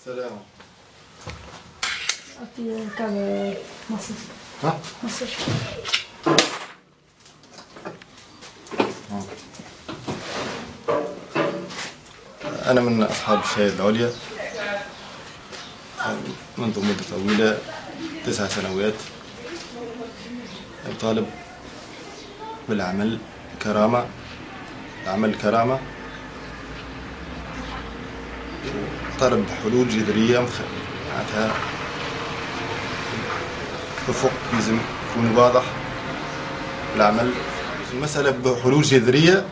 سلام. أعطي كذا مصر. ها؟ مصر. أنا من أصحاب الشهادة العليا منذ مدة طويلة 9 سنوات، طالب بالعمل كرامة، عمل كرامة، طالب بحلول جذرية معناتها الأفق لازم يكون واضح بالعمل. المسألة بحلول جذرية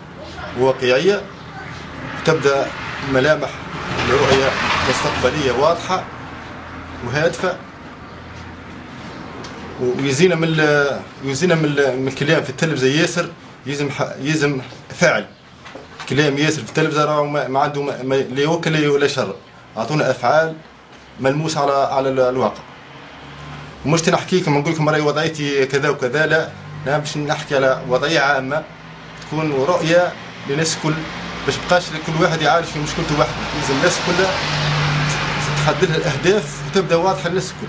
وواقعية، وتبدأ ملامح لرؤية مستقبلية واضحة وهادفة، ويزينا من الكلام في التلفزة ياسر، يلزم فاعل. كلام ياسر في التلفزة راهو ما عنده لا يوكل ولا شر. أعطونا أفعال ملموسة على الواقع. ومش نحكي لكم نقول لكم راهي وضعيتي كذا وكذا، لا باش نحكي على وضعية عامة تكون رؤية للناس الكل، باش مبقاش كل واحد يعرف في مشكلته وحده. لازم الناس كلها تحدد لها الأهداف وتبدا واضحة للناس الكل.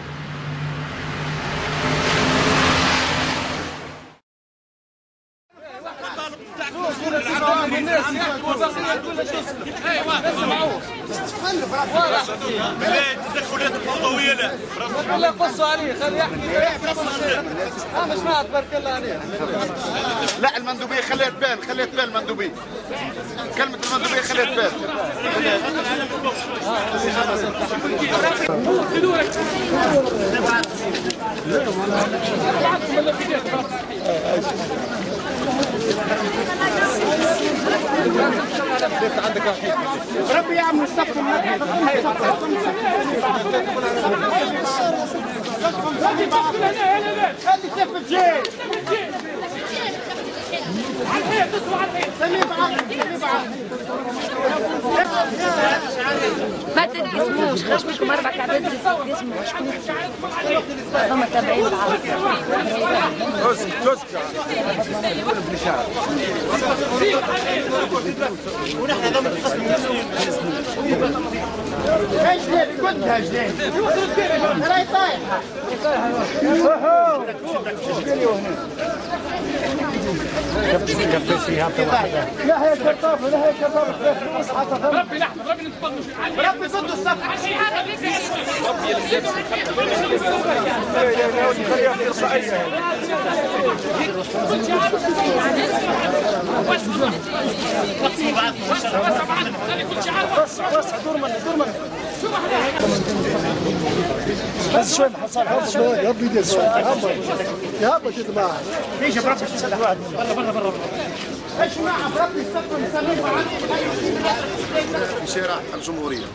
التدخلات الفوضويه لا قصوا عليه خليه يحكي مش ما تبارك الله عليه. لا المندوبيه خليها تبان المندوبيه، كلمه المندوبيه خليها تبان. ربي يعمل الصف ما تتقسموش، خرج منكم 4 كعبات تتقسموا شكون هما تابعين العرض. ونحن هذا من القسم جنين كنتها جنين راهي طايحه لا هي كرطافه لا هي كرطافه ربي نحن ربي نتفضل ربي ضد الصف بس شوي محصل شوي ربي يدير شوي يهبط يطلع ليش بربي واحد برا ايش معه بربي السقف نسميه في شارع الجمهوريه،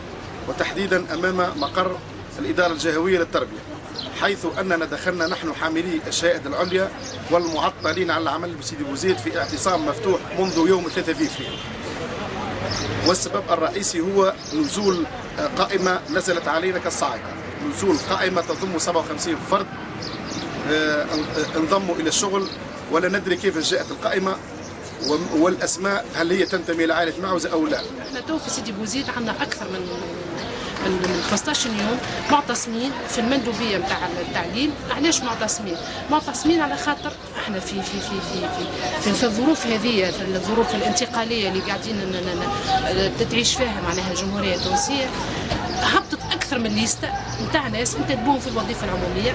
وتحديدا امام مقر الاداره الجهويه للتربيه، حيث اننا دخلنا نحن حاملي الشهاده العليا والمعطلين على العمل بسيدي بوزيد في اعتصام مفتوح منذ يوم 3 فبراير. والسبب الرئيسي هو نزول قائمة نزلت علينا كالصاعقة، نزول قائمة تضم 57 فرد انضموا إلى الشغل، ولا ندري كيف جاءت القائمة والأسماء هل هي تنتمي لعائلة معوزة أو لا. احنا تو في سيدي بوزيد عندنا أكثر من 15 يوم معتصمين في المندوبيه نتاع التعليم. علاش معتصمين؟ معتصمين على خاطر احنا في الظروف هذه، في الظروف الانتقاليه اللي قاعدين تعيش فيها معناها الجمهوريه التونسيه، هبطت اكثر من ليسته نتاع ناس انتدبوهم في الوظيفه العموميه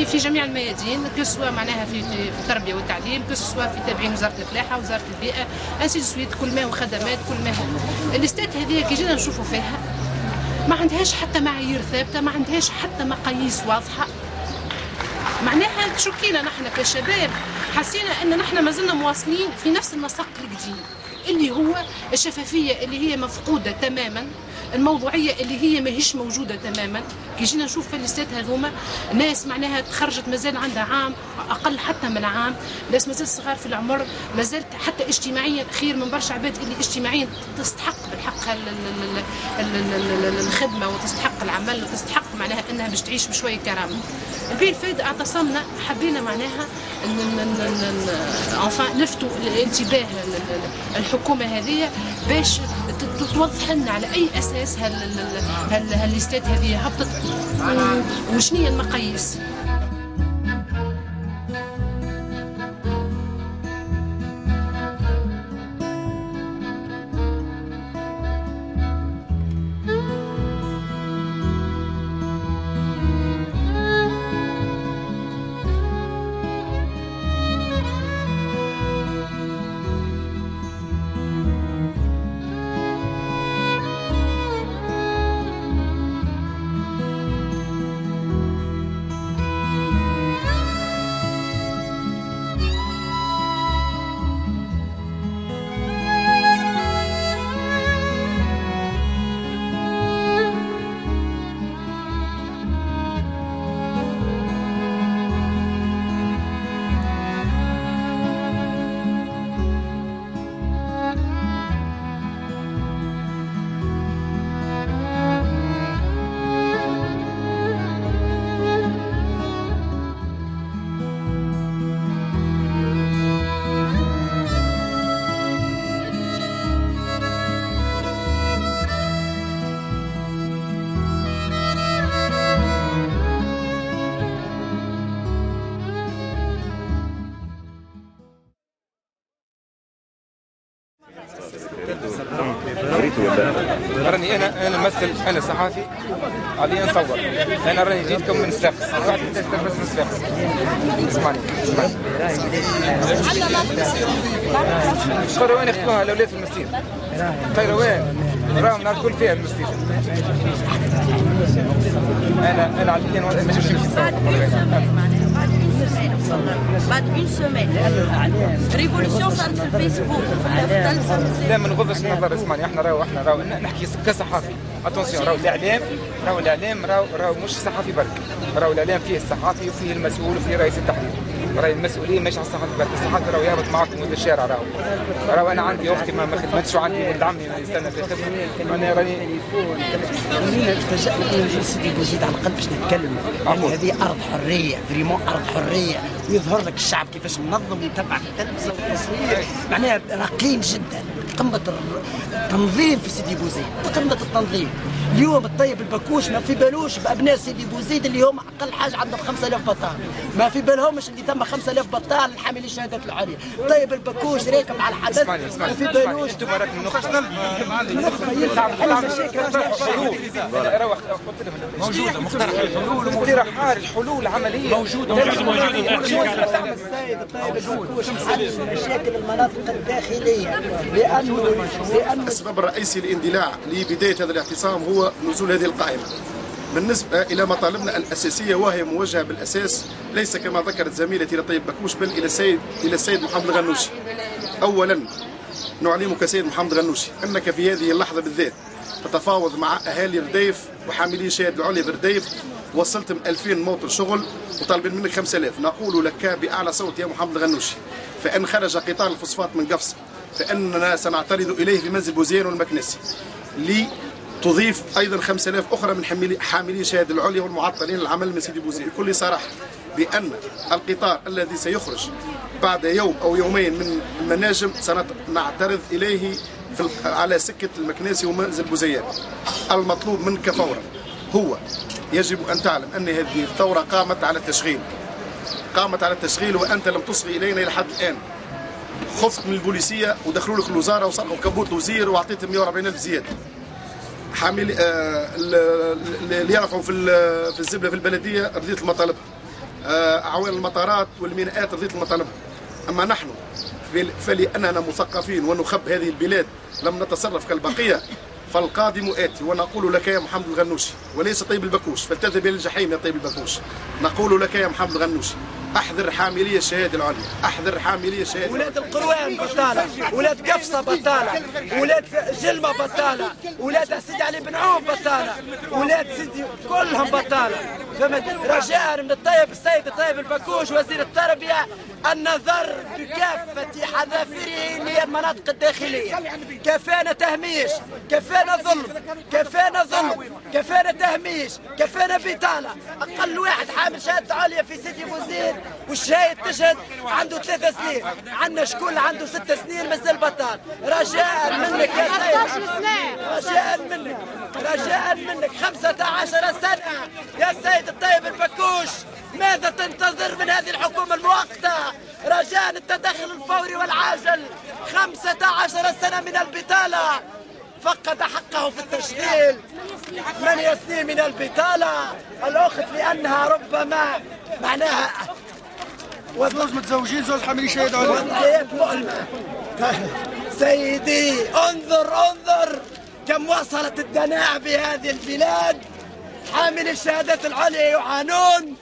في جميع الميادين، كسوا معناها في التربيه والتعليم، كسوا في تابعين وزاره الفلاحه، وزاره البيئه، انسي سويت، كل ما هو خدمات، كل ما هو الليستات هذه كي جينا نشوفوا فيها ما عندهاش حتى معايير ثابته، ما عندهاش حتى مقاييس واضحه. معناها تشكينا نحن كشباب، حسينا ان نحن ما زلنا مواصلين في نفس النسق القديم اللي هو الشفافيه اللي هي مفقوده تماما، الموضوعيه اللي هي ماهيش موجوده تماما. كي جينا نشوف في الليستات هذوما ناس معناها تخرجت مازال عندها عام اقل حتى من عام، ناس مازال صغار في العمر، مازال حتى اجتماعيا خير من برشا عباد اللي اجتماعيا تستحق بالحق الخدمه وتستحق العمل وتستحق معناها انها باش تعيش بشويه كرامه. البي الفايده اعتصمنا، حبينا معناها نلفتوا الانتباه الحكومه هذه باش توضح لنا على اي اساس هالليستات هذه هبطت وشنو هي المقاييس. راني انا ممثل، انا صحافي علي نصور. انا راني جيتكم من صفاقس، واحد بس من صفاقس. اسمعني قيروان يخدموها الاولاد في المستير. قيروان راهم نهار الكل فيها المستير. انا على الدين ما نمشيش بعد اون سيمين ريفولوسيون صارت في الفيسبوك لا ما نغضش النظر. اسمعني احنا راهو نحكي كصحافي. اتونسيون راهو الاعلام راهو مش صحافي برك. راهو الاعلام فيه الصحافي وفيه المسؤول وفيه رئيس التحرير. راهي المسؤوليه ماشي على الصحافي برك. الصحافي راهو يهبط معاكم ولد الشارع. راهو انا عندي اختي ما خدمتش وعندي ولد عمي يستنى في الخدمه. انا راني تفاجئنا سيدي بوزيد على الاقل باش نتكلم. يعني هذه ارض حريه، فريمون ارض حريه، ويظهر لك الشعب كيفاش منظم ويتبع في التلفزه والتصوير. معناها راقيين جدا. قمه التنظيم في سيدي بوزيد، قمه التنظيم. اليوم الطيب البكوش ما في بالوش بابناء سيدي بوزيد اللي هم اقل حاجه عندهم 5000 بطال، ما في بالهمش اللي ثم 5000 بطال حاملين الشهادات العليا. طيب البكوش راكب على الحدث ما في بالوش. انتم راكم نخرج موجوده مقترحات الحلول عمليه موجوده. السيد الطيب البكوش حل مشاكل المناطق الداخليه لانه السبب الرئيسي لاندلاع لبدايه هذا الاعتصام هو نزول هذه القائمه. بالنسبه الى مطالبنا الاساسيه وهي موجهه بالاساس ليس كما ذكرت زميلتي لطيب بكوش بل الى السيد محمد الغنوشي. اولا نعلمك سيد محمد الغنوشي انك في هذه اللحظه بالذات تتفاوض مع اهالي رديف وحاملي الشهاده العليا في رديف. وصلت من 2000 موطن شغل وطالبين منك 5000. نقول لك باعلى صوت يا محمد الغنوشي، فان خرج قطار الفوسفات من قفص فاننا سنعترض اليه في منزل بوزيان والمكنسي لتضيف ايضا 5000 اخرى من حاملي الشهاده العليا والمعطلين العمل من سيدي بوزيان. بكل صراحه بان القطار الذي سيخرج بعد يوم او يومين من المناجم سنعترض اليه على سكه المكنسي ومنزل بوزيان. المطلوب منك فورا هو يجب ان تعلم ان هذه الثوره قامت على التشغيل وانت لم تصغي الينا الى حد الان. خفت من البوليسيه ودخلوا لك الوزاره وسرقوا كبوت الوزير واعطيتهم 140,000 زياده. حامل اللي يرفعوا في الزبله في البلديه رضيت المطالب. اعوان المطارات والميناءات رضيت المطالب. اما نحن فلاننا مثقفين ونخب هذه البلاد لم نتصرف كالبقيه فالقادم آتي. ونقول لك يا محمد الغنوشي وليس طيب البكوش فلتذهب الى الجحيم يا طيب البكوش. نقول لك يا محمد الغنوشي احذر حاملي الشهاده العليا، احذر حاملي الشهاده. ولاد القروان بطاله، ولاد قفصه بطاله، ولاد جلمه بطاله، ولاد سيدي علي بن عوف بطاله، ولاد سيدي كلهم بطاله. فهمت؟ رجاء من السيد الطيب البكوش وزير التربيه النظر بكافه حذافيره اللي هي المناطق الداخليه. كفانا تهميش، كفانا ظلم، كفانا تهميش، كفانا بطاله. اقل واحد حامل شهاده عليا في سيدي بوزيد والشاهد تشهد عنده 3 سنين، عندنا شكون عنده 6 سنين مازال بطال. رجاء منك يا سيد، رجاء منك 15 سنة يا سيد الطيب البكوش، ماذا تنتظر من هذه الحكومة المؤقتة؟ رجاء التدخل الفوري والعاجل. 15 سنة من البطالة، فقد حقه في التشغيل. 8 سنين من البطالة الأخت لأنها ربما معناها زوج متزوجين، زوج حاملين شهادة عليا. وضعيات مؤلمة. سيدي انظر كم وصلت الدناءة بهذه البلاد. حامل الشهادات العليا يعانون،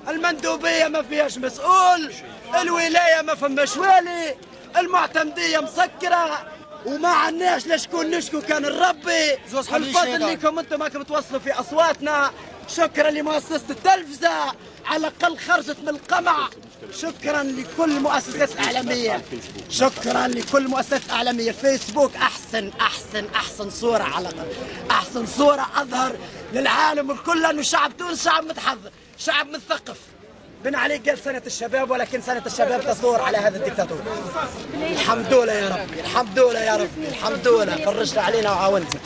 المندوبية ما فيهاش مسؤول، الولاية ما فماش والي، المعتمدية مسكرة، وما عناش لشكون نشكو كان الربي. الفضل لكم انتم راكم توصلوا في اصواتنا. شكرا لمؤسسة التلفزة على الاقل خرجت من القمع. شكرا لكل المؤسسات الاعلامية، شكرا لكل المؤسسات الاعلامية. فيسبوك احسن صورة، على الاقل احسن صورة اظهر للعالم الكل انه شعب تونس شعب متحضر، شعب مثقف. بن علي قال سنة الشباب، ولكن سنة الشباب تصور على هذا الدكتاتور. الحمد لله يا ربي، الحمد لله يا ربي، الحمد لله فرجت علينا وعاونتنا.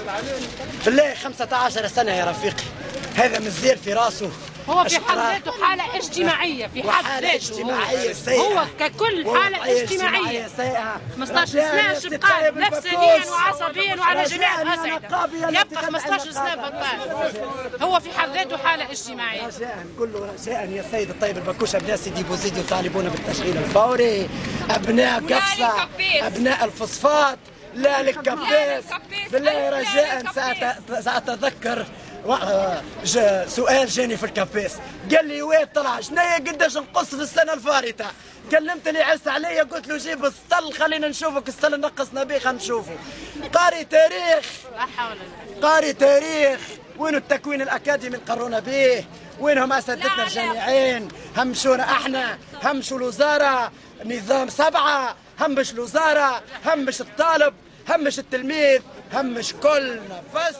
بالله 15 سنة يا رفيقي، هذا مزير في راسه. هو في حد ذاته حالة اجتماعية، في حد ذاته هو ككل حالة اجتماعية. 15 سنة شبقان نفسيا وعصبيا وعلى جميع الأصعدة، يبقى 15 سنة بطال. هو في حد ذاته حالة اجتماعية. رجاء نقول له رجاء يا سيد الطيب البكوش، أبناء سيدي بوزيد يطالبون بالتشغيل الفوري، أبناء كفصة، أبناء الفوسفات، لا للكبيس. بالله رجاء سأتذكر سؤال جاني في الكابيس، قال لي وين طلع شنيا قداش نقص في السنه الفارطه؟ كلمت لي عس عليا قلت له جيب السطل خلينا نشوفك السطل نقصنا به خلينا نشوفه. قاري تاريخ، قاري تاريخ، وين التكوين الاكاديمي نقرونا به؟ وينهم اساتذتنا الجامعيين؟ همشونا احنا، همشوا الوزاره، نظام 7، همش الوزاره، همش الطالب، همش التلميذ، همش كل نفس.